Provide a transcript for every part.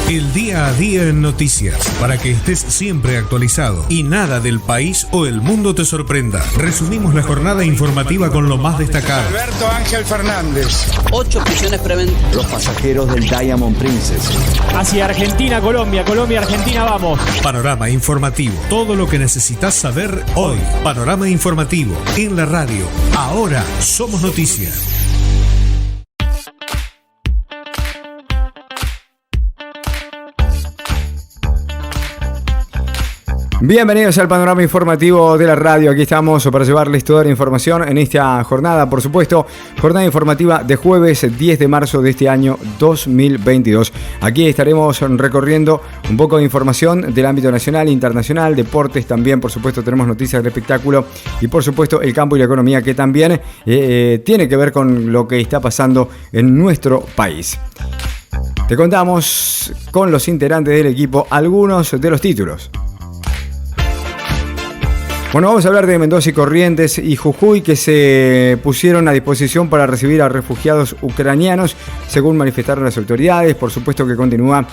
El día a día en noticias, para que estés siempre actualizado y nada del país o el mundo te sorprenda. Resumimos la jornada informativa con lo más destacado. Alberto Ángel Fernández. 8 prisiones preventivas. Los pasajeros del Diamond Princess. Hacia Argentina, Colombia, Argentina, vamos. Panorama informativo. Todo lo que necesitas saber hoy. Panorama informativo. En la radio. Ahora somos noticias. Bienvenidos al panorama informativo de la radio. Aquí estamos para llevarles toda la información en esta jornada, por supuesto, jornada informativa de jueves 10 de marzo de este año 2022. Aquí estaremos recorriendo un poco de información del ámbito nacional, internacional, deportes también, por supuesto, tenemos noticias del espectáculo y, por supuesto, el campo y la economía, que también tiene que ver con lo que está pasando en nuestro país. Te contamos con los integrantes del equipo algunos de los títulos. Bueno, vamos a hablar de Mendoza y Corrientes y Jujuy, que se pusieron a disposición para recibir a refugiados ucranianos, según manifestaron las autoridades. Por supuesto que continúa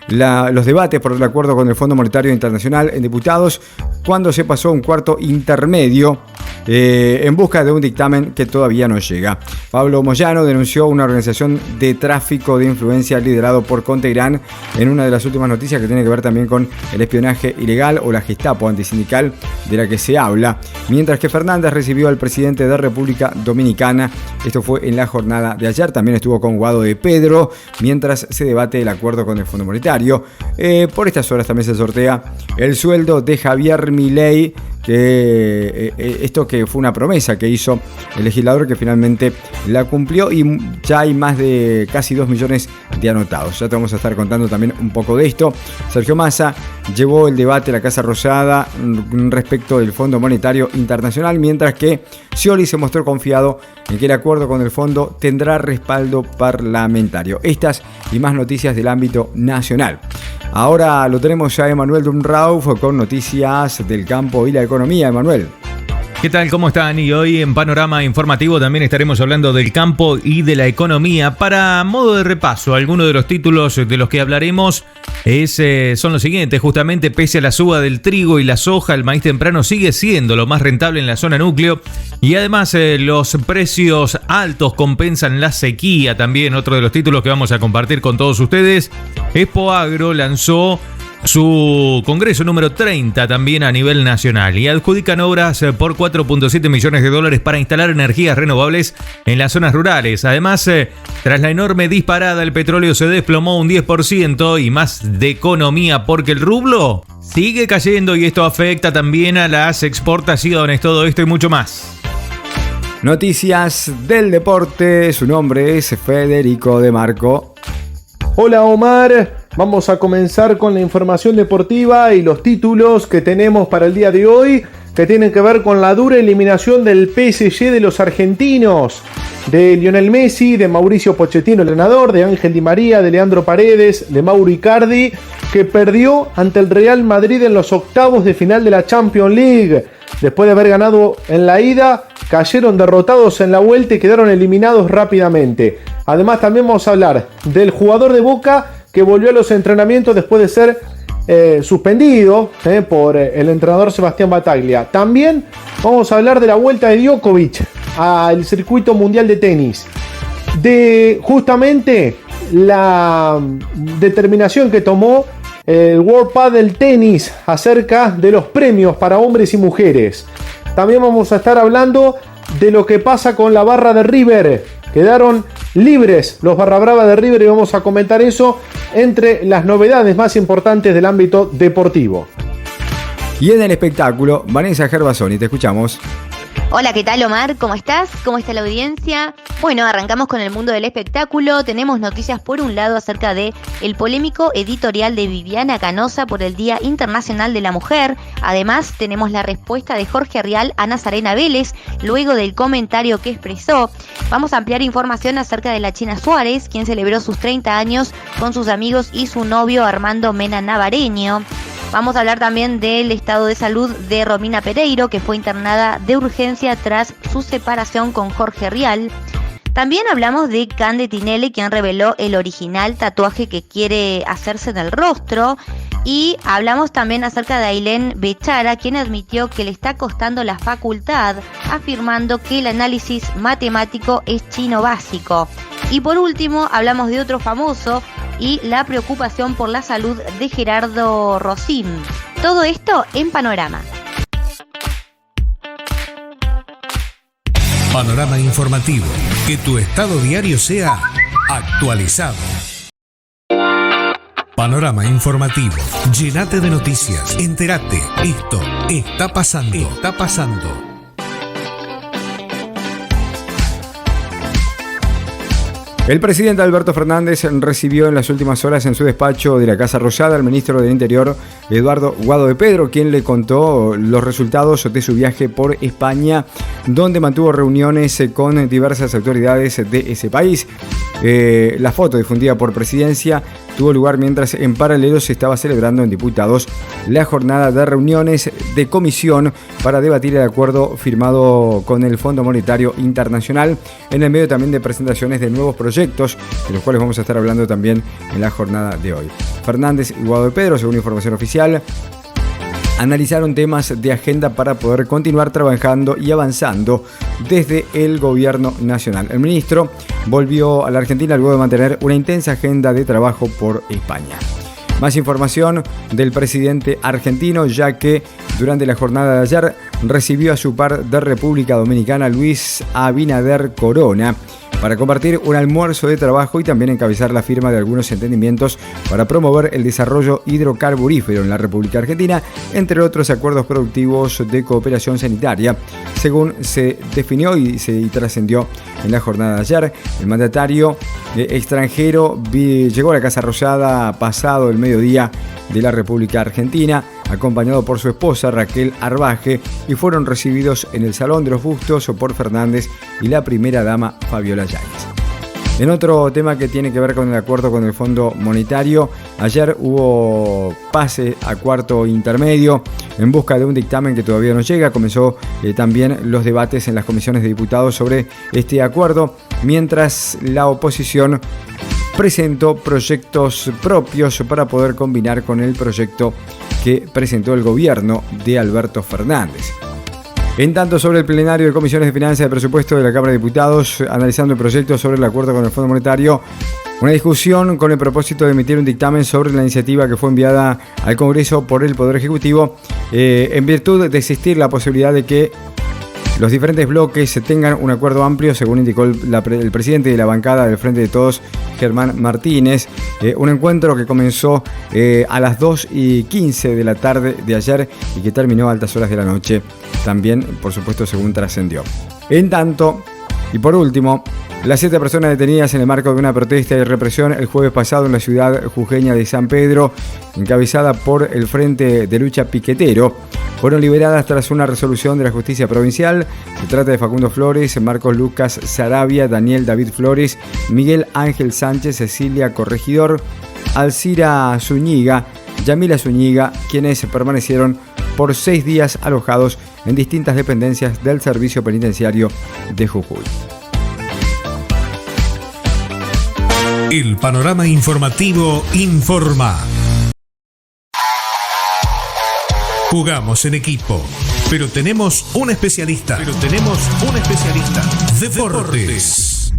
los debates por el acuerdo con el Fondo Monetario Internacional en diputados, cuando se pasó un cuarto intermedio en busca de un dictamen que todavía no llega. Pablo Moyano denunció una organización de tráfico de influencia liderado por Contegrán en una de las últimas noticias que tiene que ver también con el espionaje ilegal o la Gestapo antisindical de la que se habla, mientras que Fernández recibió al presidente de República Dominicana. Esto fue en la jornada de ayer. También estuvo con Guado de Pedro mientras se debate el acuerdo con el Fondo Monetario. Por estas horas también se sortea el sueldo de Javier Milei, que esto que fue una promesa que hizo el legislador, que finalmente la cumplió, y ya hay más de casi 2 millones de anotados. Ya te vamos a estar contando también un poco de esto. Sergio Massa llevó el debate a la Casa Rosada respecto del Fondo Monetario Internacional, mientras que Scioli se mostró confiado en que el acuerdo con el fondo tendrá respaldo parlamentario. Estas y más noticias del ámbito nacional. Ahora lo tenemos a Emanuel Dumrauf con noticias del campo y la economía. Emanuel. ¿Qué tal? ¿Cómo están? Y hoy en Panorama Informativo también estaremos hablando del campo y de la economía. Para modo de repaso, algunos de los títulos de los que hablaremos son los siguientes. Justamente, pese a la suba del trigo y la soja, el maíz temprano sigue siendo lo más rentable en la zona núcleo. Y además los precios altos compensan la sequía. También otro de los títulos que vamos a compartir con todos ustedes. Expoagro lanzó su congreso número 30 también a nivel nacional y adjudican obras por $4.7 millones para instalar energías renovables en las zonas rurales. Además, tras la enorme disparada, el petróleo se desplomó un 10% y más de economía porque el rublo sigue cayendo y esto afecta también a las exportaciones. Todo esto y mucho más. Noticias del deporte. Su nombre es Federico De Marco. Hola Omar, vamos a comenzar con la información deportiva y los títulos que tenemos para el día de hoy, que tienen que ver con la dura eliminación del PSG de los argentinos, de Lionel Messi, de Mauricio Pochettino, el entrenador, de Ángel Di María, de Leandro Paredes, de Mauro Icardi, que perdió ante el Real Madrid en los octavos de final de la Champions League. Después de haber ganado en la ida, cayeron derrotados en la vuelta y quedaron eliminados rápidamente. Además, también vamos a hablar del jugador de Boca que volvió a los entrenamientos después de ser suspendido por el entrenador Sebastián Battaglia. También vamos a hablar de la vuelta de Djokovic al circuito mundial de tenis. De justamente la determinación que tomó el World Padel Tennis acerca de los premios para hombres y mujeres. También vamos a estar hablando de lo que pasa con la barra de River. Quedaron libres los barra brava de River y vamos a comentar eso entre las novedades más importantes del ámbito deportivo. Y en el espectáculo, Vanessa Gervasoni, te escuchamos. Hola, ¿qué tal Omar? ¿Cómo estás? ¿Cómo está la audiencia? Bueno, arrancamos con el mundo del espectáculo. Tenemos noticias por un lado acerca de el polémico editorial de Viviana Canosa por el Día Internacional de la Mujer. Además, tenemos la respuesta de Jorge Rial a Nazarena Vélez luego del comentario que expresó. Vamos a ampliar información acerca de la China Suárez, quien celebró sus 30 años con sus amigos y su novio Armando Mena Navareño. Vamos a hablar también del estado de salud de Romina Pereiro, que fue internada de urgencia tras su separación con Jorge Rial. También hablamos de Cande Tinelli, quien reveló el original tatuaje que quiere hacerse en el rostro. Y hablamos también acerca de Ailén Bechara, quien admitió que le está costando la facultad, afirmando que el análisis matemático es chino básico. Y por último, hablamos de otro famoso y la preocupación por la salud de Gerardo Rosín. Todo esto en Panorama. Panorama informativo. Que tu estado diario sea actualizado. Panorama informativo. Llénate de noticias. Entérate. Esto está pasando. Está pasando. El presidente Alberto Fernández recibió en las últimas horas en su despacho de la Casa Rosada al ministro del Interior, Eduardo Guado de Pedro, quien le contó los resultados de su viaje por España, donde mantuvo reuniones con diversas autoridades de ese país. La foto difundida por Presidencia tuvo lugar mientras en paralelo se estaba celebrando en Diputados la jornada de reuniones de comisión para debatir el acuerdo firmado con el Fondo Monetario Internacional, en el medio también de presentaciones de nuevos proyectos, de los cuales vamos a estar hablando también en la jornada de hoy. Fernández y Guado de Pedro, según información oficial, analizaron temas de agenda para poder continuar trabajando y avanzando desde el gobierno nacional. El ministro volvió a la Argentina luego de mantener una intensa agenda de trabajo por España. Más información del presidente argentino, ya que durante la jornada de ayer recibió a su par de República Dominicana, Luis Abinader Corona, para compartir un almuerzo de trabajo y también encabezar la firma de algunos entendimientos para promover el desarrollo hidrocarburífero en la República Argentina, entre otros acuerdos productivos de cooperación sanitaria, según se definió y trascendió en la jornada de ayer. El mandatario extranjero llegó a la Casa Rosada pasado el mediodía de la República Argentina, acompañado por su esposa Raquel Arbaje, y fueron recibidos en el Salón de los Bustos por Fernández y la primera dama Fabiola Yáñez. En otro tema que tiene que ver con el acuerdo con el Fondo Monetario, ayer hubo pase a cuarto intermedio en busca de un dictamen que todavía no llega. Comenzó también los debates en las comisiones de diputados sobre este acuerdo, mientras la oposición presentó proyectos propios para poder combinar con el proyecto que presentó el gobierno de Alberto Fernández. En tanto, sobre el plenario de Comisiones de Finanzas y Presupuesto de la Cámara de Diputados, analizando el proyecto sobre el acuerdo con el Fondo Monetario, una discusión con el propósito de emitir un dictamen sobre la iniciativa que fue enviada al Congreso por el Poder Ejecutivo, en virtud de existir la posibilidad de que los diferentes bloques tengan un acuerdo amplio, según indicó el presidente de la bancada del Frente de Todos, Germán Martínez. Un encuentro que comenzó a las 2:15 de la tarde de ayer y que terminó a altas horas de la noche, también, por supuesto, según trascendió. En tanto, y por último, las 7 personas detenidas en el marco de una protesta y represión el jueves pasado en la ciudad jujeña de San Pedro, encabezada por el Frente de Lucha Piquetero, fueron liberadas tras una resolución de la justicia provincial. Se trata de Facundo Flores, Marcos Lucas Sarabia, Daniel David Flores, Miguel Ángel Sánchez, Cecilia Corregidor, Alcira Zúñiga, Yamila Zúñiga, quienes permanecieron por 6 días alojados en distintas dependencias del Servicio Penitenciario de Jujuy. El panorama informativo informa. Jugamos en equipo, pero tenemos un especialista. Deportes.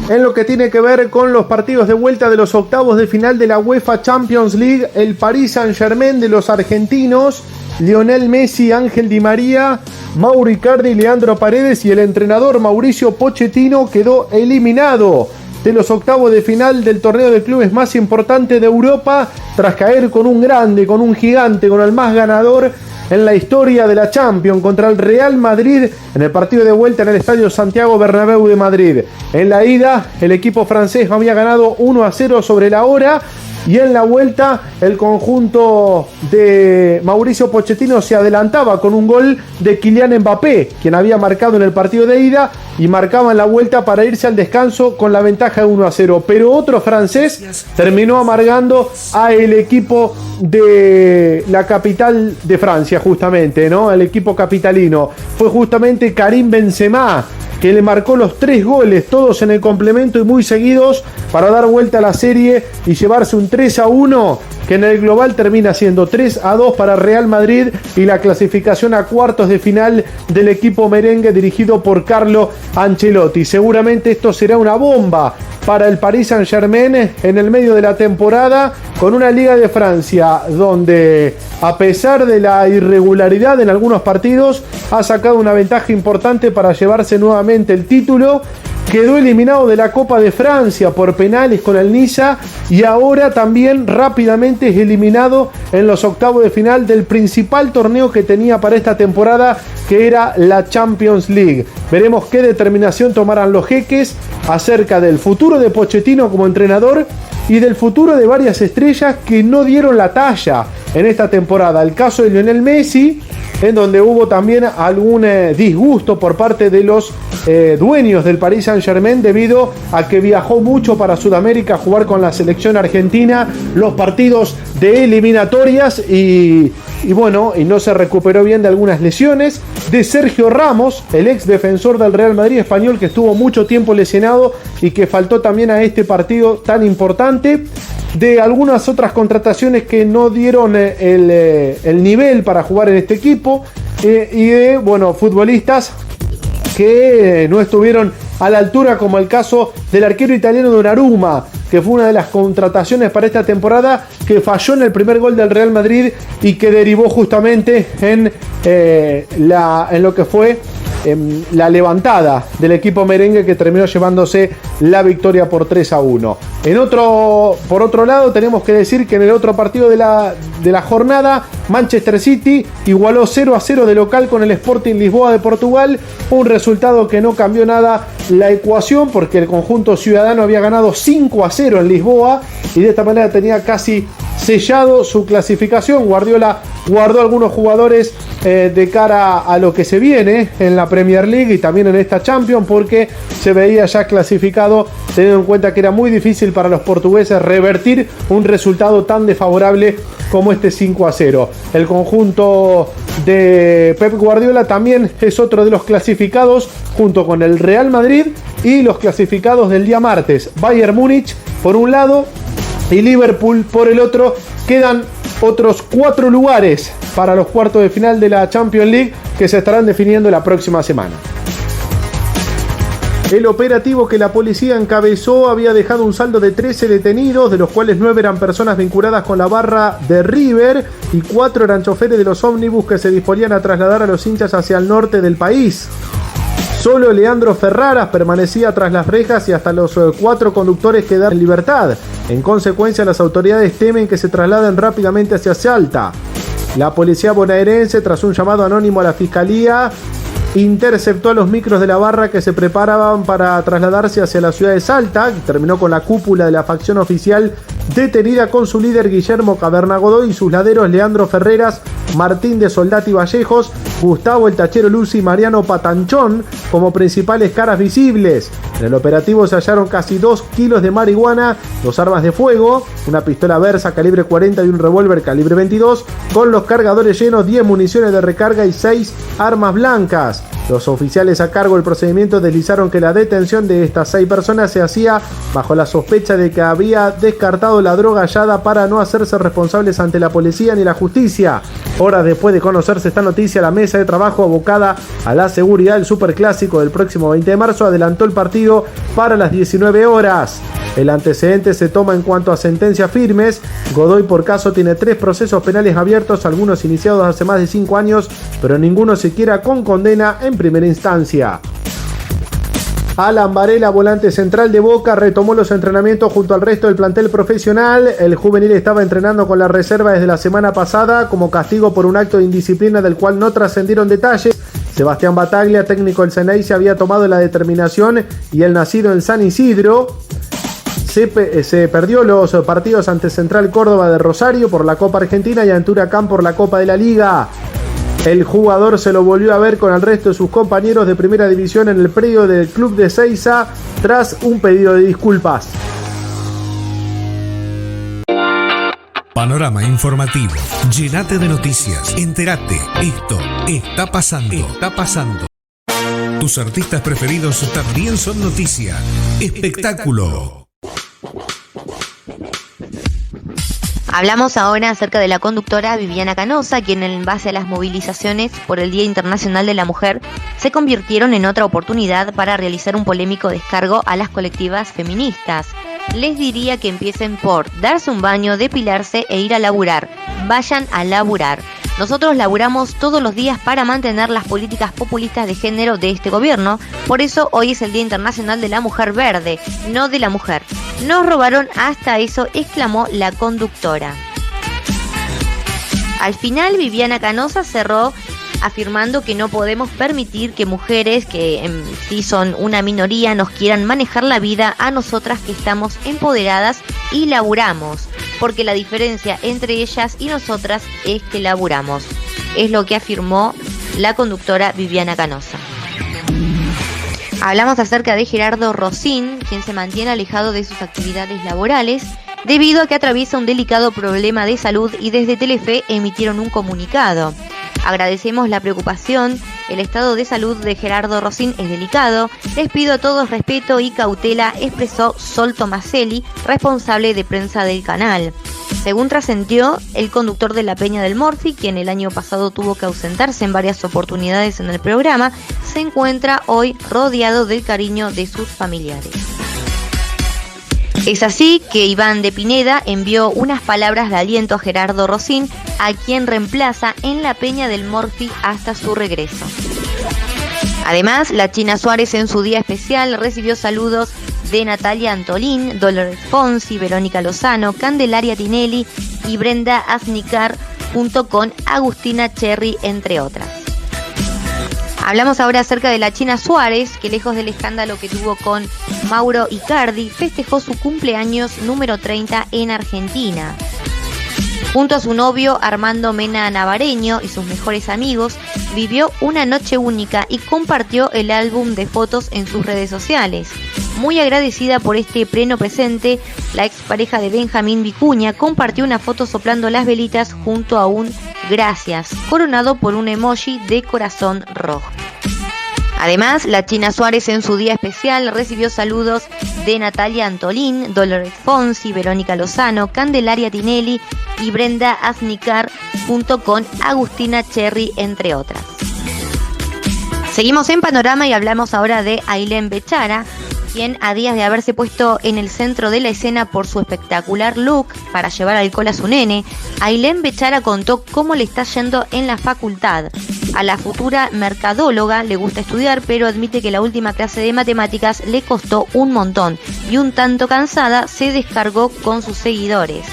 En lo que tiene que ver con los partidos de vuelta de los octavos de final de la UEFA Champions League, el Paris Saint-Germain de los argentinos, Lionel Messi, Ángel Di María, Mauro Icardi, Leandro Paredes y el entrenador Mauricio Pochettino quedó eliminado de los octavos de final del torneo de clubes más importante de Europa, tras caer con un grande, con un gigante, con el más ganador en la historia de la Champions, contra el Real Madrid en el partido de vuelta en el Estadio Santiago Bernabéu de Madrid. En la ida, el equipo francés había ganado 1-0 sobre la hora, y en la vuelta el conjunto de Mauricio Pochettino se adelantaba con un gol de Kylian Mbappé, quien había marcado en el partido de ida, y marcaban la vuelta para irse al descanso con la ventaja de 1-0. Pero otro francés terminó amargando a el equipo de la capital de Francia, justamente, ¿no? El equipo capitalino. Fue justamente Karim Benzema, que le marcó los 3 goles, todos en el complemento y muy seguidos, para dar vuelta a la serie y llevarse un 3-1, que en el global termina siendo 3-2 para Real Madrid y la clasificación a cuartos de final del equipo merengue dirigido por Carlo Ancelotti. Seguramente esto será una bomba para el Paris Saint-Germain en el medio de la temporada, con una Liga de Francia donde, a pesar de la irregularidad en algunos partidos, ha sacado una ventaja importante para llevarse nuevamente el título. Quedó eliminado de la Copa de Francia por penales con el Niza y ahora también rápidamente es eliminado en los octavos de final del principal torneo que tenía para esta temporada, que era la Champions League. Veremos qué determinación tomarán los jeques acerca del futuro de Pochettino como entrenador y del futuro de varias estrellas que no dieron la talla en esta temporada. El caso de Lionel Messi, en donde hubo también algún disgusto por parte de los dueños del Paris Saint-Germain debido a que viajó mucho para Sudamérica a jugar con la selección argentina los partidos de eliminatorias y no se recuperó bien de algunas lesiones. De Sergio Ramos, el ex defensor del Real Madrid español, que estuvo mucho tiempo lesionado y que faltó también a este partido tan importante. De algunas otras contrataciones que no dieron el nivel para jugar en este equipo y de futbolistas que no estuvieron a la altura, como el caso del arquero italiano Donnarumma, que fue una de las contrataciones para esta temporada, que falló en el primer gol del Real Madrid y que derivó justamente en lo que fue la levantada del equipo merengue, que terminó llevándose la victoria por 3-1. Por otro lado, tenemos que decir que en el otro partido de la jornada, Manchester City igualó 0-0 de local con el Sporting Lisboa de Portugal, un resultado que no cambió nada la ecuación, porque el conjunto ciudadano había ganado 5-0 en Lisboa y de esta manera tenía casi sellado su clasificación. Guardiola guardó algunos jugadores de cara a lo que se viene en la Premier League y también en esta Champions, porque se veía ya clasificado, teniendo en cuenta que era muy difícil para los portugueses revertir un resultado tan desfavorable como este 5-0. El conjunto de Pep Guardiola también es otro de los clasificados, junto con el Real Madrid y los clasificados del día martes, Bayern Múnich por un lado y Liverpool por el otro. Quedan otros 4 lugares para los cuartos de final de la Champions League, que se estarán definiendo la próxima semana. El operativo que la policía encabezó había dejado un saldo de 13 detenidos, de los cuales 9 eran personas vinculadas con la barra de River y 4 eran choferes de los ómnibus que se disponían a trasladar a los hinchas hacia el norte del país. Solo Leandro Ferraras permanecía tras las rejas y hasta los 4 conductores quedaron en libertad. En consecuencia, las autoridades temen que se trasladen rápidamente hacia Salta. La policía bonaerense, tras un llamado anónimo a la fiscalía, interceptó a los micros de la barra que se preparaban para trasladarse hacia la ciudad de Salta, que terminó con la cúpula de la facción oficial detenida con su líder Guillermo Caverna Godoy y sus laderos Leandro Ferreras, Martín de Soldati Vallejos, Gustavo el Tachero Luzi y Mariano Patanchón como principales caras visibles. En el operativo se hallaron casi 2 kilos de marihuana, 2 armas de fuego, una pistola Versa calibre 40 y un revólver calibre 22, con los cargadores llenos, 10 municiones de recarga y 6 armas blancas. Los oficiales a cargo del procedimiento deslizaron que la detención de estas 6 personas se hacía bajo la sospecha de que había descartado la droga hallada para no hacerse responsables ante la policía ni la justicia. Horas después de conocerse esta noticia, la mesa de trabajo abocada a la seguridad del Superclásico del próximo 20 de marzo adelantó el partido para las 19 horas. El antecedente se toma en cuanto a sentencias firmes. Godoy por caso tiene 3 procesos penales abiertos, algunos iniciados hace más de 5 años, pero ninguno siquiera con condena en primera instancia. Alan Varela, volante central de Boca, retomó los entrenamientos junto al resto del plantel profesional. El juvenil estaba entrenando con la reserva desde la semana pasada como castigo por un acto de indisciplina del cual no trascendieron detalles. Sebastián Bataglia, técnico del Ceneice, había tomado la determinación y el nacido en San Isidro se perdió los partidos ante Central Córdoba de Rosario por la Copa Argentina y ante Huracán por la Copa de la Liga. El jugador se lo volvió a ver con el resto de sus compañeros de primera división en el predio del club de Seiza tras un pedido de disculpas. Panorama informativo. Llénate de noticias. Entérate. Esto está pasando. Está pasando. Tus artistas preferidos también son noticia. Espectáculo. Hablamos ahora acerca de la conductora Viviana Canosa, quien en base a las movilizaciones por el Día Internacional de la Mujer se convirtieron en otra oportunidad para realizar un polémico descargo a las colectivas feministas. Les diría que empiecen por darse un baño, depilarse e ir a laburar. Vayan a laburar. Nosotros laburamos todos los días para mantener las políticas populistas de género de este gobierno. Por eso hoy es el Día Internacional de la Mujer Verde, no de la mujer. Nos robaron hasta eso, exclamó la conductora. Al final, Viviana Canosa cerró afirmando que no podemos permitir que mujeres que en sí son una minoría nos quieran manejar la vida a nosotras que estamos empoderadas y laburamos, porque la diferencia entre ellas y nosotras es que laburamos. Es lo que afirmó la conductora Viviana Canosa. Hablamos acerca de Gerardo Rosín, quien se mantiene alejado de sus actividades laborales debido a que atraviesa un delicado problema de salud y desde Telefe emitieron un comunicado. Agradecemos la preocupación, el estado de salud de Gerardo Rosín es delicado, les pido a todos respeto y cautela, expresó Sol Tomaselli, responsable de prensa del canal. Según trascendió, el conductor de La Peña del Morphy, quien el año pasado tuvo que ausentarse en varias oportunidades en el programa, se encuentra hoy rodeado del cariño de sus familiares. Es así que Iván de Pineda envió unas palabras de aliento a Gerardo Rosín, a quien reemplaza en La Peña del Morphy hasta su regreso. Además, la China Suárez en su día especial recibió saludos de Natalia Antolín, Dolores Fonsi, Verónica Lozano, Candelaria Tinelli y Brenda Aznicar, junto con Agustina Cherry, entre otras. Hablamos ahora acerca de la China Suárez, que lejos del escándalo que tuvo con Mauro Icardi, festejó su cumpleaños número 30 en Argentina. Junto a su novio Armando Mena Navareño y sus mejores amigos, vivió una noche única y compartió el álbum de fotos en sus redes sociales. Muy agradecida por este pleno presente, la expareja de Benjamín Vicuña compartió una foto soplando las velitas junto a un gracias, coronado por un emoji de corazón rojo. Además, la China Suárez en su día especial recibió saludos de Natalia Antolín, Dolores Fonsi, Verónica Lozano, Candelaria Tinelli y Brenda Aznicar, junto con Agustina Cherry, entre otras. Seguimos en Panorama y hablamos ahora de Ailén Bechara, quien a días de haberse puesto en el centro de la escena por su espectacular look para llevar alcohol a su nene, Ailén Bechara contó cómo le está yendo en la facultad. A la futura mercadóloga le gusta estudiar, pero admite que la última clase de matemáticas le costó un montón y un tanto cansada se descargó con sus seguidores.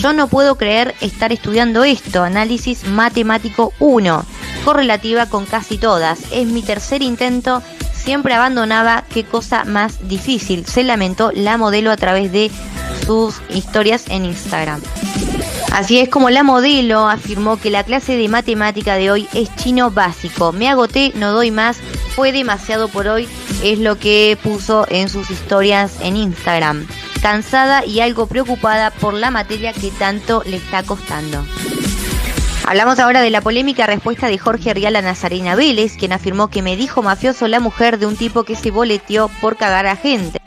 Yo no puedo creer estar estudiando esto, análisis matemático 1, correlativa con casi todas, es mi tercer intento, siempre abandonaba, qué cosa más difícil, se lamentó la modelo a través de sus historias en Instagram. Así es como la modelo afirmó que la clase de matemática de hoy es chino básico. Me agoté, no doy más, fue demasiado por hoy, es lo que puso en sus historias en Instagram. Cansada y algo preocupada por la materia que tanto le está costando. Hablamos ahora de la polémica respuesta de Jorge Rial a Nazarena Vélez, quien afirmó que me dijo mafioso la mujer de un tipo que se boleteó por cagar a gente.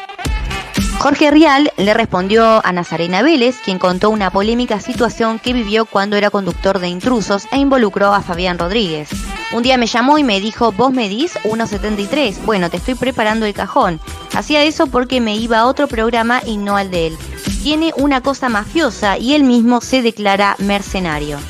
Jorge Rial le respondió a Nazarena Vélez, quien contó una polémica situación que vivió cuando era conductor de Intrusos e involucró a Fabián Rodríguez. Un día me llamó y me dijo, ¿vos medís 1,73? Bueno, te estoy preparando el cajón. Hacía eso porque me iba a otro programa y no al de él. Tiene una cosa mafiosa y él mismo se declara mercenario.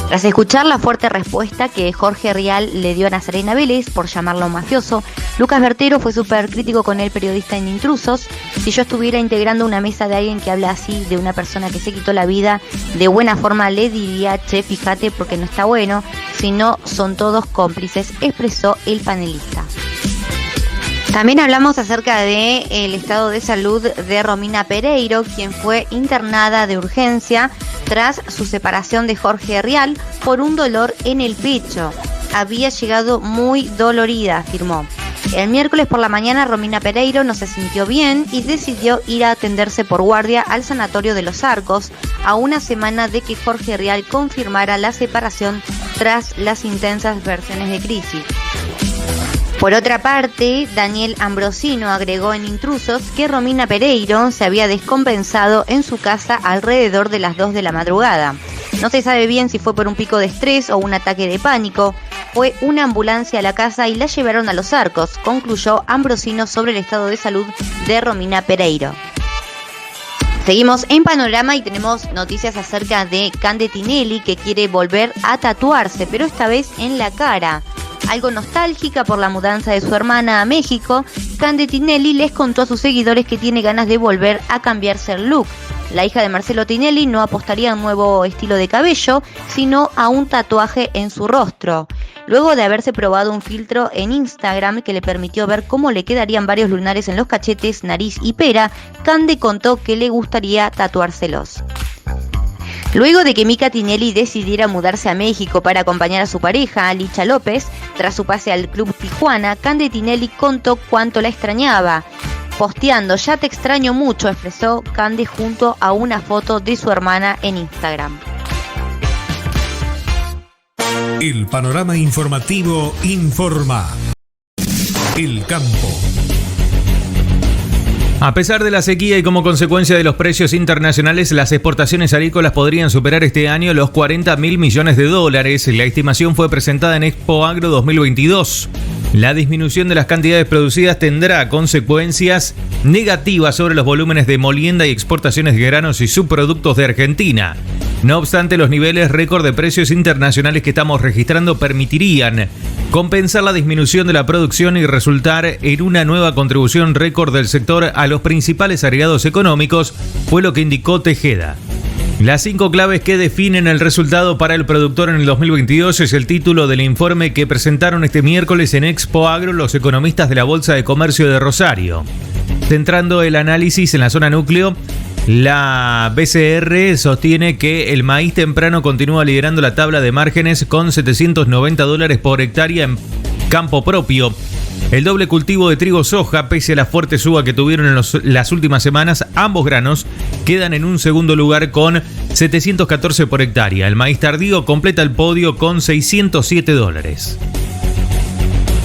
Tras escuchar la fuerte respuesta que Jorge Rial le dio a Nazarena Vélez por llamarlo mafioso, Lucas Bertero fue súper crítico con el periodista en Intrusos. Si yo estuviera integrando una mesa de alguien que habla así de una persona que se quitó la vida, de buena forma le diría, che, fíjate porque no está bueno, si no son todos cómplices, expresó el panelista. También hablamos acerca del estado de salud de Romina Pereiro, quien fue internada de urgencia tras su separación de Jorge Rial por un dolor en el pecho. Había llegado muy dolorida, afirmó. El miércoles por la mañana Romina Pereiro no se sintió bien y decidió ir a atenderse por guardia al sanatorio de Los Arcos, a una semana de que Jorge Rial confirmara la separación tras las intensas versiones de crisis. Por otra parte, Daniel Ambrosino agregó en Intrusos que Romina Pereiro se había descompensado en su casa alrededor de las 2 de la madrugada. No se sabe bien si fue por un pico de estrés o un ataque de pánico. Fue una ambulancia a la casa y la llevaron a Los Arcos, concluyó Ambrosino sobre el estado de salud de Romina Pereiro. Seguimos en Panorama y tenemos noticias acerca de Cande Tinelli, que quiere volver a tatuarse, pero esta vez en la cara. Algo nostálgica por la mudanza de su hermana a México, Cande Tinelli les contó a sus seguidores que tiene ganas de volver a cambiarse el look. La hija de Marcelo Tinelli no apostaría a un nuevo estilo de cabello, sino a un tatuaje en su rostro. Luego de haberse probado un filtro en Instagram que le permitió ver cómo le quedarían varios lunares en los cachetes, nariz y pera, Cande contó que le gustaría tatuárselos. Luego de que Mica Tinelli decidiera mudarse a México para acompañar a su pareja, Licha López, tras su pase al Club Tijuana, Cande Tinelli contó cuánto la extrañaba. Posteando, ya te extraño mucho, expresó Cande junto a una foto de su hermana en Instagram. El panorama informativo informa. El campo. A pesar de la sequía y como consecuencia de los precios internacionales, las exportaciones agrícolas podrían superar este año los 40.000 millones de dólares. La estimación fue presentada en Expo Agro 2022. La disminución de las cantidades producidas tendrá consecuencias negativas sobre los volúmenes de molienda y exportaciones de granos y subproductos de Argentina. No obstante, los niveles récord de precios internacionales que estamos registrando permitirían compensar la disminución de la producción y resultar en una nueva contribución récord del sector a los principales agregados económicos, fue lo que indicó Tejeda. Las 5 claves que definen el resultado para el productor en el 2022 es el título del informe que presentaron este miércoles en Expo Agro los economistas de la Bolsa de Comercio de Rosario. Centrando el análisis en la zona núcleo, la BCR sostiene que el maíz temprano continúa liderando la tabla de márgenes con $790 por hectárea en campo propio. El doble cultivo de trigo-soja, pese a la fuerte suba que tuvieron en las últimas semanas, ambos granos quedan en un segundo lugar con $714 por hectárea. El maíz tardío completa el podio con $607.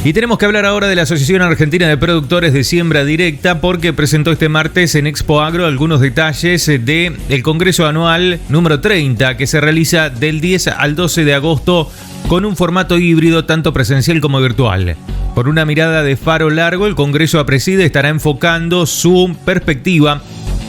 Y tenemos que hablar ahora de la Asociación Argentina de Productores de Siembra Directa, porque presentó este martes en Expo Agro algunos detalles del Congreso Anual número 30, que se realiza del 10 al 12 de agosto con un formato híbrido tanto presencial como virtual. Por una mirada de faro largo, el Congreso APRESIDE estará enfocando su perspectiva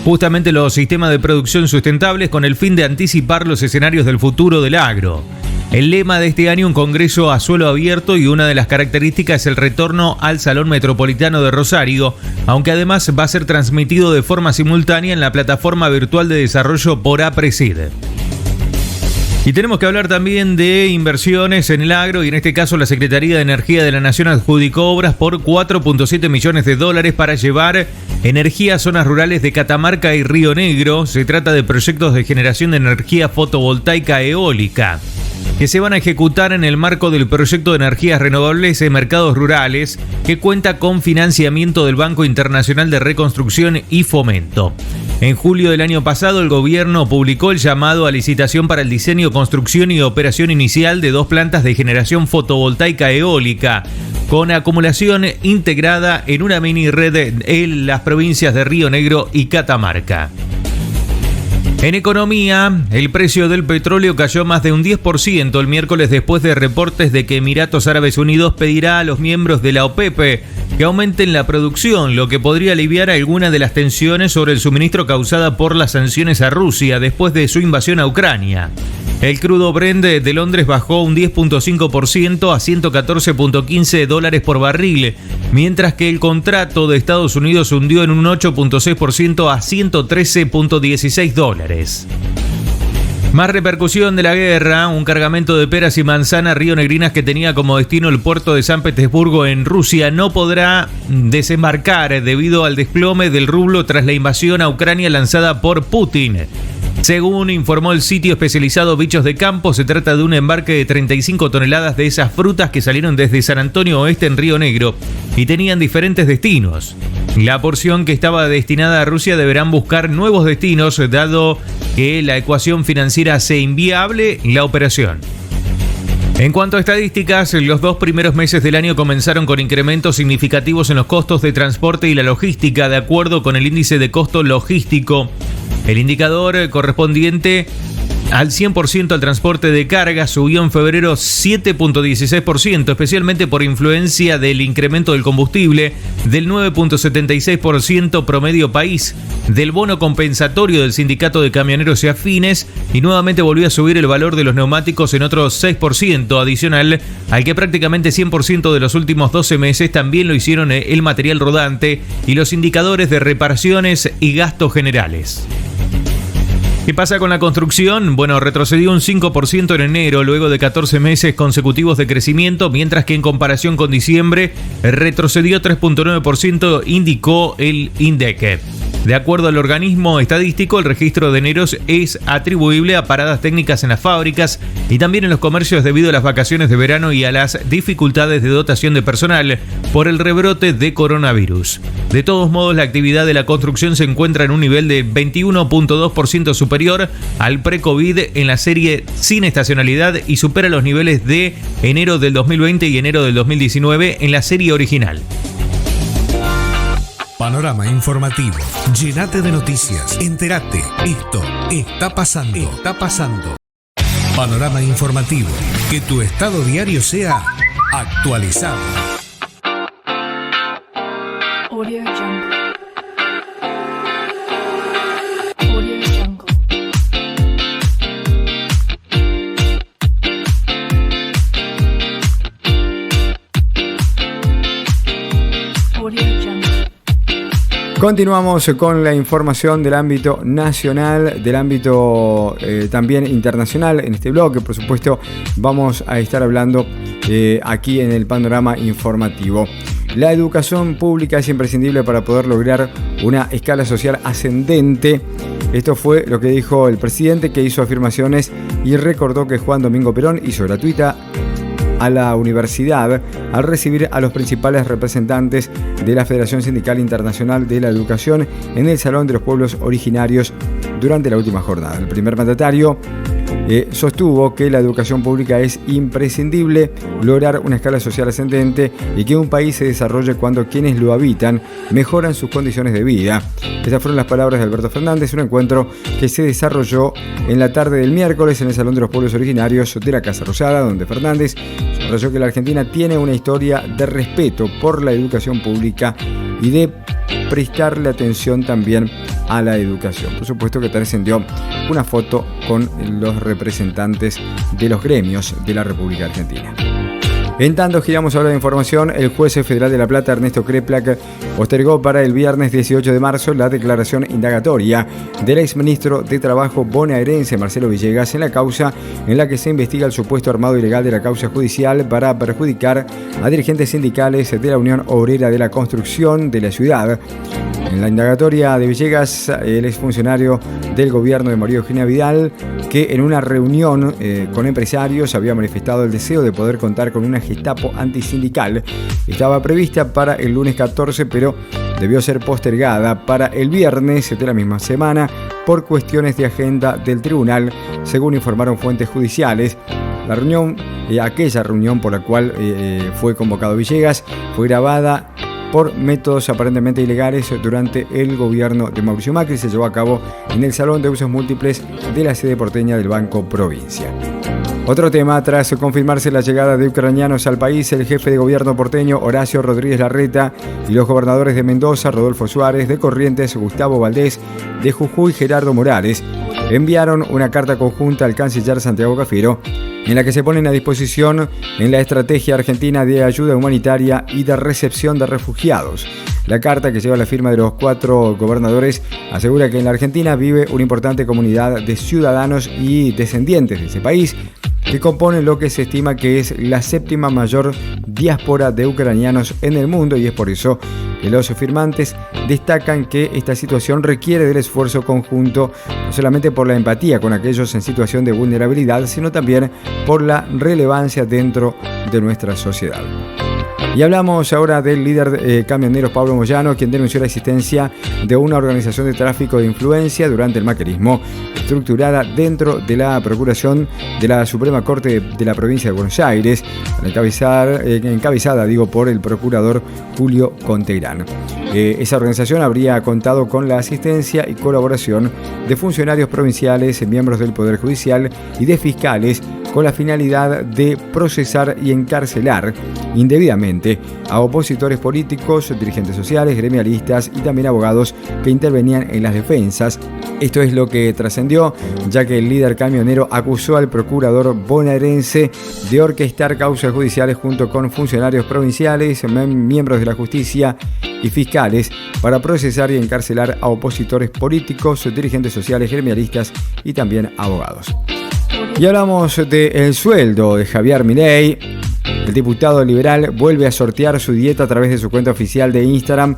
justamente en los sistemas de producción sustentables con el fin de anticipar los escenarios del futuro del agro. El lema de este año, un congreso a suelo abierto, y una de las características es el retorno al Salón Metropolitano de Rosario, aunque además va a ser transmitido de forma simultánea en la plataforma virtual de desarrollo por APRESIDE. Y tenemos que hablar también de inversiones en el agro, y en este caso la Secretaría de Energía de la Nación adjudicó obras por $4.7 millones para llevar energía a zonas rurales de Catamarca y Río Negro. Se trata de proyectos de generación de energía fotovoltaica eólica que se van a ejecutar en el marco del proyecto de energías renovables en mercados rurales, que cuenta con financiamiento del Banco Internacional de Reconstrucción y Fomento. En julio del año pasado, el gobierno publicó el llamado a licitación para el diseño, construcción y operación inicial de 2 plantas de generación fotovoltaica eólica, con acumulación integrada en una mini red en las provincias de Río Negro y Catamarca. En economía, el precio del petróleo cayó más de un 10% el miércoles después de reportes de que Emiratos Árabes Unidos pedirá a los miembros de la OPEP que aumenten la producción, lo que podría aliviar algunas de las tensiones sobre el suministro causada por las sanciones a Rusia después de su invasión a Ucrania. El crudo Brent de Londres bajó un 10.5% a $114.15 por barril, mientras que el contrato de Estados Unidos hundió en un 8.6% a $113.16. Más repercusión de la guerra. Un cargamento de peras y manzanas rionegrinas que tenía como destino el puerto de San Petersburgo en Rusia no podrá desembarcar debido al desplome del rublo tras la invasión a Ucrania lanzada por Putin. Según informó el sitio especializado Bichos de Campo, se trata de un embarque de 35 toneladas de esas frutas que salieron desde San Antonio Oeste en Río Negro y tenían diferentes destinos. La porción que estaba destinada a Rusia deberán buscar nuevos destinos, dado que la ecuación financiera hace inviable la operación. En cuanto a estadísticas, los 2 primeros meses del año comenzaron con incrementos significativos en los costos de transporte y la logística, de acuerdo con el índice de costo logístico. El indicador correspondiente al 100% al transporte de carga subió en febrero 7.16%, especialmente por influencia del incremento del combustible del 9.76% promedio país, del bono compensatorio del sindicato de camioneros y afines, y nuevamente volvió a subir el valor de los neumáticos en otro 6%, adicional al que prácticamente 100% de los últimos 12 meses también lo hicieron el material rodante y los indicadores de reparaciones y gastos generales. ¿Qué pasa con la construcción? Bueno, retrocedió un 5% en enero, luego de 14 meses consecutivos de crecimiento, mientras que en comparación con diciembre retrocedió 3.9%, indicó el INDEC. De acuerdo al organismo estadístico, el registro de enero es atribuible a paradas técnicas en las fábricas y también en los comercios debido a las vacaciones de verano y a las dificultades de dotación de personal por el rebrote de coronavirus. De todos modos, la actividad de la construcción se encuentra en un nivel de 21.2% superior al pre-COVID en la serie sin estacionalidad y supera los niveles de enero del 2020 y enero del 2019 en la serie original. Panorama informativo. Llénate de noticias. Entérate. Esto está pasando. Está pasando. Panorama informativo. Que tu estado diario sea actualizado. Audio Jungle. Audio Jungle. Audio Jungle. Continuamos con la información del ámbito nacional, del ámbito también internacional. En este bloque, por supuesto, vamos a estar hablando aquí en el panorama informativo. La educación pública es imprescindible para poder lograr una escala social ascendente. Esto fue lo que dijo el presidente, que hizo afirmaciones y recordó que Juan Domingo Perón hizo gratuita a la universidad al recibir a los principales representantes de la Federación Sindical Internacional de la Educación en el Salón de los Pueblos Originarios durante la última jornada. El primer mandatario sostuvo que la educación pública es imprescindible, lograr una escala social ascendente y que un país se desarrolle cuando quienes lo habitan mejoran sus condiciones de vida. Estas fueron las palabras de Alberto Fernández, un encuentro que se desarrolló en la tarde del miércoles en el Salón de los Pueblos Originarios de la Casa Rosada, donde Fernández subrayó que la Argentina tiene una historia de respeto por la educación pública y de prestarle atención también a la educación. Por supuesto que trascendió una foto con los representantes de los gremios de la República Argentina. En tanto, giramos ahora de información. El juez federal de La Plata, Ernesto Kreplak, postergó para el viernes 18 de marzo la declaración indagatoria del exministro de Trabajo bonaerense Marcelo Villegas en la causa en la que se investiga el supuesto armado ilegal de la causa judicial para perjudicar a dirigentes sindicales de la Unión Obrera de la Construcción de la ciudad. En la indagatoria de Villegas, el exfuncionario del gobierno de María Eugenia Vidal, que en una reunión con empresarios había manifestado el deseo de poder contar con una Gestapo antisindical, estaba prevista para el lunes 14, pero debió ser postergada para el viernes de la misma semana por cuestiones de agenda del tribunal, según informaron fuentes judiciales. La reunión, aquella reunión por la cual fue convocado Villegas, fue grabada por métodos aparentemente ilegales durante el gobierno de Mauricio Macri. Se llevó a cabo en el Salón de Usos Múltiples de la sede porteña del Banco Provincia. Otro tema: tras confirmarse la llegada de ucranianos al país, el jefe de gobierno porteño Horacio Rodríguez Larreta y los gobernadores de Mendoza, Rodolfo Suárez, de Corrientes, Gustavo Valdés, de Jujuy, Gerardo Morales, enviaron una carta conjunta al canciller Santiago Cafiero en la que se ponen a disposición en la estrategia argentina de ayuda humanitaria y de recepción de refugiados. La carta, que lleva la firma de los 4 gobernadores, asegura que en la Argentina vive una importante comunidad de ciudadanos y descendientes de ese país, que componen lo que se estima que es la 7ª mayor diáspora de ucranianos en el mundo, y es por eso Los firmantes destacan que esta situación requiere del esfuerzo conjunto, no solamente por la empatía con aquellos en situación de vulnerabilidad, sino también por la relevancia dentro de nuestra sociedad. Y hablamos ahora del líder de camioneros Pablo Moyano, quien denunció la existencia de una organización de tráfico de influencia durante el macrismo, estructurada dentro de la Procuración de la Suprema Corte de la Provincia de Buenos Aires, encabezada por el procurador Julio Contegrán. Esa organización habría contado con la asistencia y colaboración de funcionarios provinciales, miembros del Poder Judicial y de fiscales, con la finalidad de procesar y encarcelar indebidamente a opositores políticos, dirigentes sociales, gremialistas y también abogados que intervenían en las defensas. Esto es lo que trascendió, ya que el líder camionero acusó al procurador bonaerense de orquestar causas judiciales junto con funcionarios provinciales, miembros de la justicia y fiscales para procesar y encarcelar a opositores políticos, dirigentes sociales, gremialistas y también abogados. Y hablamos del sueldo de Javier Milei. El diputado liberal vuelve a sortear su dieta a través de su cuenta oficial de Instagram.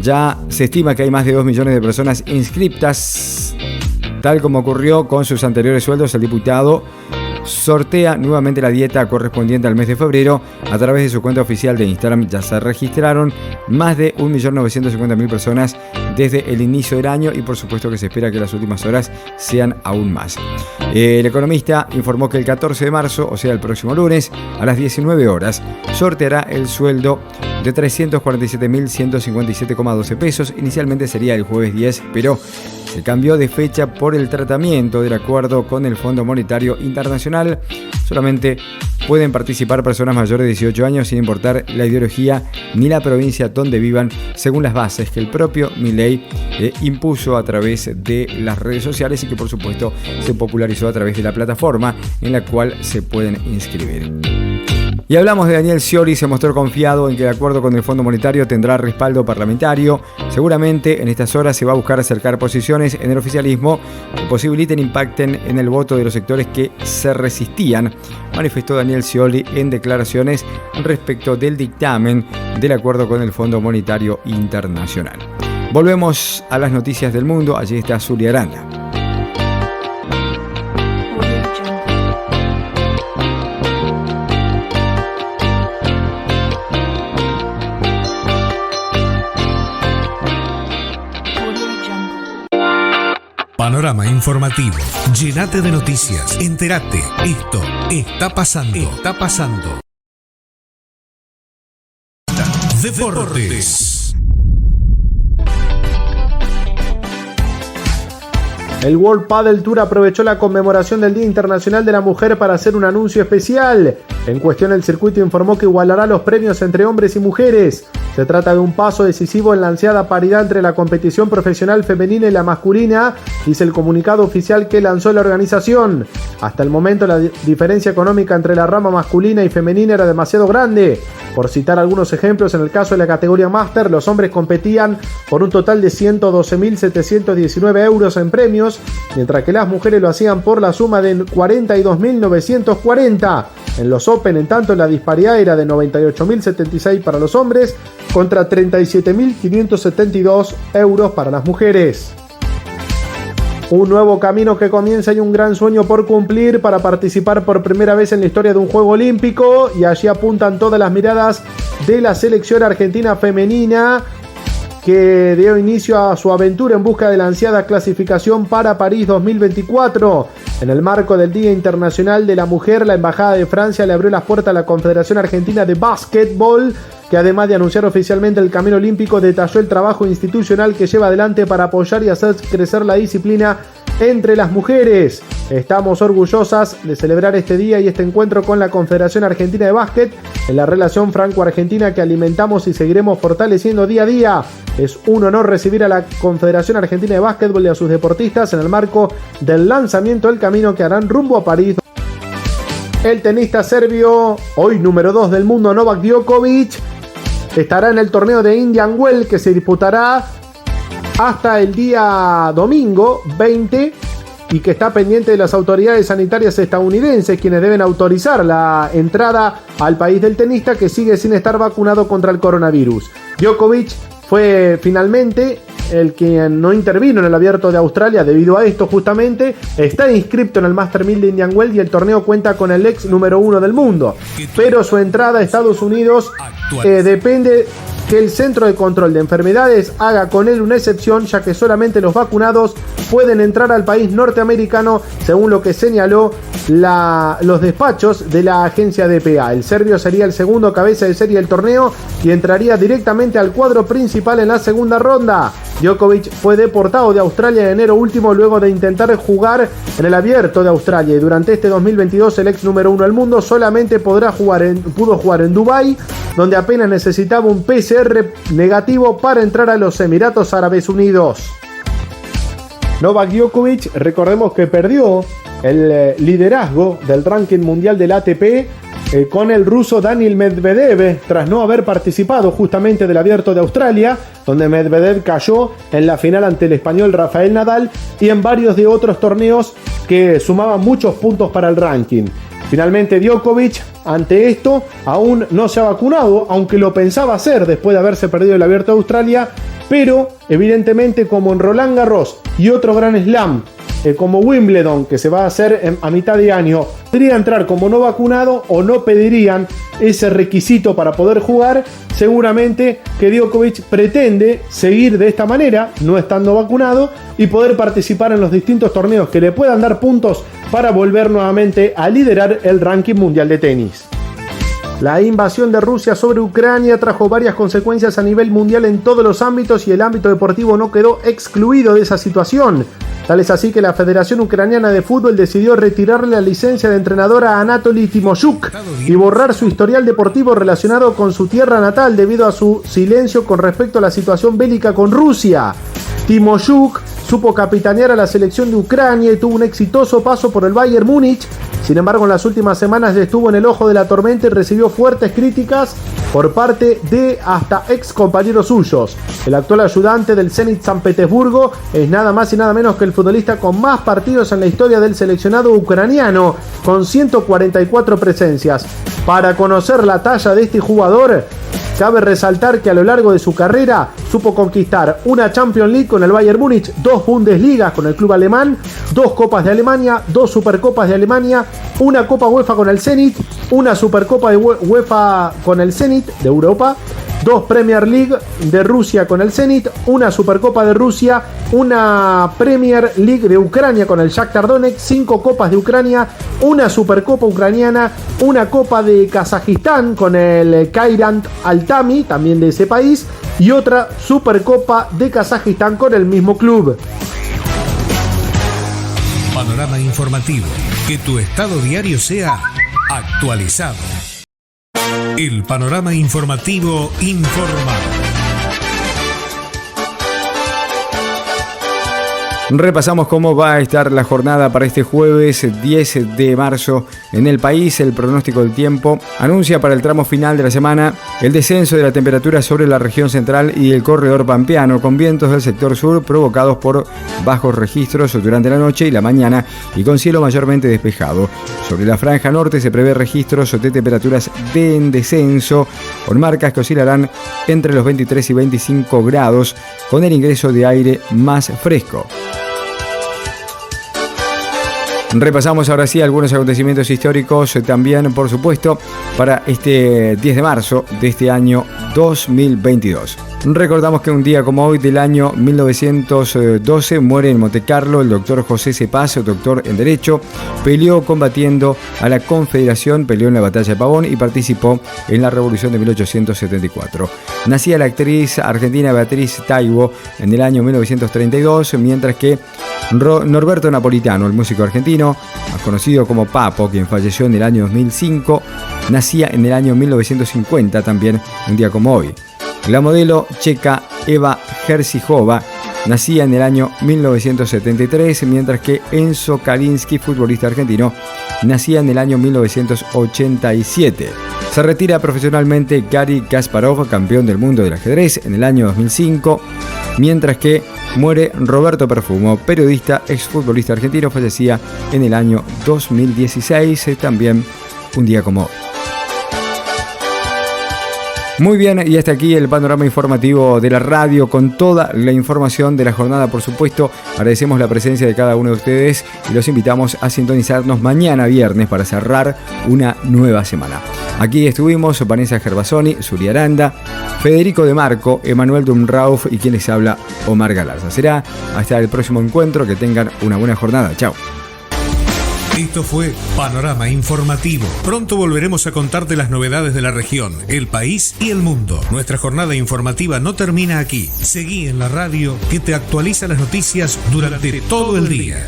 Ya se estima que hay más de 2 millones de personas inscriptas. Tal como ocurrió con sus anteriores sueldos, el diputado sortea nuevamente la dieta correspondiente al mes de febrero a través de su cuenta oficial de Instagram. Ya se registraron más de 1.950.000 personas desde el inicio del año y por supuesto que se espera que las últimas horas sean aún más. El economista informó que el 14 de marzo, o sea el próximo lunes, a las 19 horas, sorteará el sueldo de 347.157,12 pesos. Inicialmente sería el jueves 10, pero se cambió de fecha por el tratamiento del acuerdo con el Fondo Monetario Internacional. Solamente pueden participar personas mayores de 18 años sin importar la ideología ni la provincia donde vivan, según las bases que el propio Milei impuso a través de las redes sociales y que por supuesto se popularizó a través de la plataforma en la cual se pueden inscribir. Y hablamos de Daniel Scioli. Se mostró confiado en que el acuerdo con el Fondo Monetario tendrá respaldo parlamentario. Seguramente en estas horas se va a buscar acercar posiciones en el oficialismo que posibiliten impacten en el voto de los sectores que se resistían, manifestó Daniel Scioli en declaraciones respecto del dictamen del acuerdo con el Fondo Monetario Internacional. Volvemos a las noticias del mundo. Allí está Zulia Aranda. Panorama informativo. Llénate de noticias. Entérate. Esto está pasando. Está pasando. Deportes. El World Padel Tour aprovechó la conmemoración del Día Internacional de la Mujer para hacer un anuncio especial. En cuestión, el circuito informó que igualará los premios entre hombres y mujeres. Se trata de un paso decisivo en la ansiada paridad entre la competición profesional femenina y la masculina, dice el comunicado oficial que lanzó la organización. Hasta el momento la diferencia económica entre la rama masculina y femenina era demasiado grande. Por citar algunos ejemplos, en el caso de la categoría Master, los hombres competían por un total de 112.719 euros en premios, mientras que las mujeres lo hacían por la suma de 42.940. En los Open, en tanto, la disparidad era de 98.076 para los hombres contra 37.572 euros para las mujeres. Un nuevo camino que comienza y un gran sueño por cumplir para participar por primera vez en la historia de un Juego Olímpico, y allí apuntan todas las miradas de la selección argentina femenina, que dio inicio a su aventura en busca de la ansiada clasificación para París 2024. En el marco del Día Internacional de la Mujer, la Embajada de Francia le abrió las puertas a la Confederación Argentina de Básquetbol, que además de anunciar oficialmente el camino olímpico, detalló el trabajo institucional que lleva adelante para apoyar y hacer crecer la disciplina entre las mujeres. Estamos orgullosas de celebrar este día y este encuentro con la Confederación Argentina de Básquet en la relación franco-argentina que alimentamos y seguiremos fortaleciendo día a día. Es un honor recibir a la Confederación Argentina de Básquetbol y a sus deportistas en el marco del lanzamiento del camino que harán rumbo a París. El tenista serbio, hoy número 2 del mundo, Novak Djokovic, estará en el torneo de Indian Wells, que se disputará hasta el día domingo 20 y que está pendiente de las autoridades sanitarias estadounidenses, quienes deben autorizar la entrada al país del tenista, que sigue sin estar vacunado contra el coronavirus. Djokovic fue finalmente el que no intervino en el Abierto de Australia debido a esto justamente. Está inscripto en el Master 1000 de Indian Wells y el torneo cuenta con el ex número 1 del mundo. Pero su entrada a Estados Unidos depende que el Centro de Control de Enfermedades haga con él una excepción, ya que solamente los vacunados pueden entrar al país norteamericano, según lo que señaló los despachos de la agencia DPA. El serbio sería el segundo cabeza de serie del torneo y entraría directamente al cuadro principal en la segunda ronda. Djokovic fue deportado de Australia en enero último luego de intentar jugar en el Abierto de Australia, y durante este 2022 el ex número 1 del mundo solamente pudo jugar en Dubái, donde apenas necesitaba un PCR negativo para entrar a los Emiratos Árabes Unidos. Novak Djokovic, recordemos que perdió el liderazgo del ranking mundial del ATP con el ruso Daniil Medvedev, tras no haber participado justamente del Abierto de Australia, donde Medvedev cayó en la final ante el español Rafael Nadal, y en varios de otros torneos que sumaban muchos puntos para el ranking. Finalmente Djokovic, ante esto, aún no se ha vacunado, aunque lo pensaba hacer después de haberse perdido el Abierto de Australia, pero evidentemente, como en Roland Garros y otro gran slam, como Wimbledon, que se va a hacer a mitad de año, podría entrar como no vacunado o no pedirían ese requisito para poder jugar. Seguramente que Djokovic pretende seguir de esta manera, no estando vacunado, y poder participar en los distintos torneos que le puedan dar puntos para volver nuevamente a liderar el ranking mundial de tenis. La invasión de Rusia sobre Ucrania trajo varias consecuencias a nivel mundial en todos los ámbitos, y el ámbito deportivo no quedó excluido de esa situación. Tal es así que la Federación Ucraniana de Fútbol decidió retirarle la licencia de entrenador a Anatoly Timoshuk y borrar su historial deportivo relacionado con su tierra natal debido a su silencio con respecto a la situación bélica con Rusia. Timoshuk supo capitanear a la selección de Ucrania y tuvo un exitoso paso por el Bayern Múnich. Sin embargo, en las últimas semanas estuvo en el ojo de la tormenta y recibió fuertes críticas por parte de hasta ex compañeros suyos. El actual ayudante del Zenit San Petersburgo es nada más y nada menos que el futbolista con más partidos en la historia del seleccionado ucraniano, con 144 presencias. Para conocer la talla de este jugador, cabe resaltar que a lo largo de su carrera supo conquistar una Champions League con el Bayern Múnich, 2 Bundesligas con el club alemán, 2 Copas de Alemania, 2 Supercopas de Alemania, una Copa UEFA con el Zenit, una Supercopa de UEFA con el Zenit de Europa, 2 Premier League de Rusia con el Zenit, una Supercopa de Rusia, una Premier League de Ucrania con el Shakhtar Donetsk, 5 Copas de Ucrania, una Supercopa ucraniana, una Copa de Kazajistán con el Kairant Altami, también de ese país, y otra Supercopa de Kazajistán con el mismo club. Panorama informativo. Que tu estado diario sea actualizado. El panorama informativo informado. Repasamos cómo va a estar la jornada para este jueves 10 de marzo en el país. El pronóstico del tiempo anuncia para el tramo final de la semana el descenso de la temperatura sobre la región central y el corredor pampeano, con vientos del sector sur provocados por bajos registros durante la noche y la mañana y con cielo mayormente despejado. Sobre la franja norte se prevé registros de temperaturas en descenso, con marcas que oscilarán entre los 23 y 25 grados, con el ingreso de aire más fresco. Repasamos ahora sí algunos acontecimientos históricos también, por supuesto, para este 10 de marzo de este año 2022. Recordamos que un día como hoy del año 1912 muere en Montecarlo el doctor José Cepaz, doctor en Derecho. Peleó combatiendo a la Confederación, peleó en la batalla de Pavón y participó en la Revolución de 1874. Nacía la actriz argentina Beatriz Taibo en el año 1932, mientras que Norberto Napolitano, el músico argentino, más conocido como Papo, quien falleció en el año 2005, nacía en el año 1950, también un día como hoy. La modelo checa Eva Herzigova nacía en el año 1973, mientras que Enzo Kalinski, futbolista argentino, nacía en el año 1987. Se retira profesionalmente Garry Kasparov, campeón del mundo del ajedrez, en el año 2005, mientras que muere Roberto Perfumo, periodista, exfutbolista argentino, fallecía en el año 2016, también un día como hoy. Muy bien, y hasta aquí el panorama informativo de la radio con toda la información de la jornada, por supuesto. Agradecemos la presencia de cada uno de ustedes y los invitamos a sintonizarnos mañana viernes para cerrar una nueva semana. Aquí estuvimos Vanessa Gervasoni, Suri Aranda, Federico De Marco, Emanuel Dumrauf y quien les habla, Omar Galarza. Será hasta el próximo encuentro, que tengan una buena jornada. Chao. Esto fue Panorama Informativo. Pronto volveremos a contarte las novedades de la región, el país y el mundo. Nuestra jornada informativa no termina aquí. Seguí en la radio, que te actualiza las noticias durante todo el día.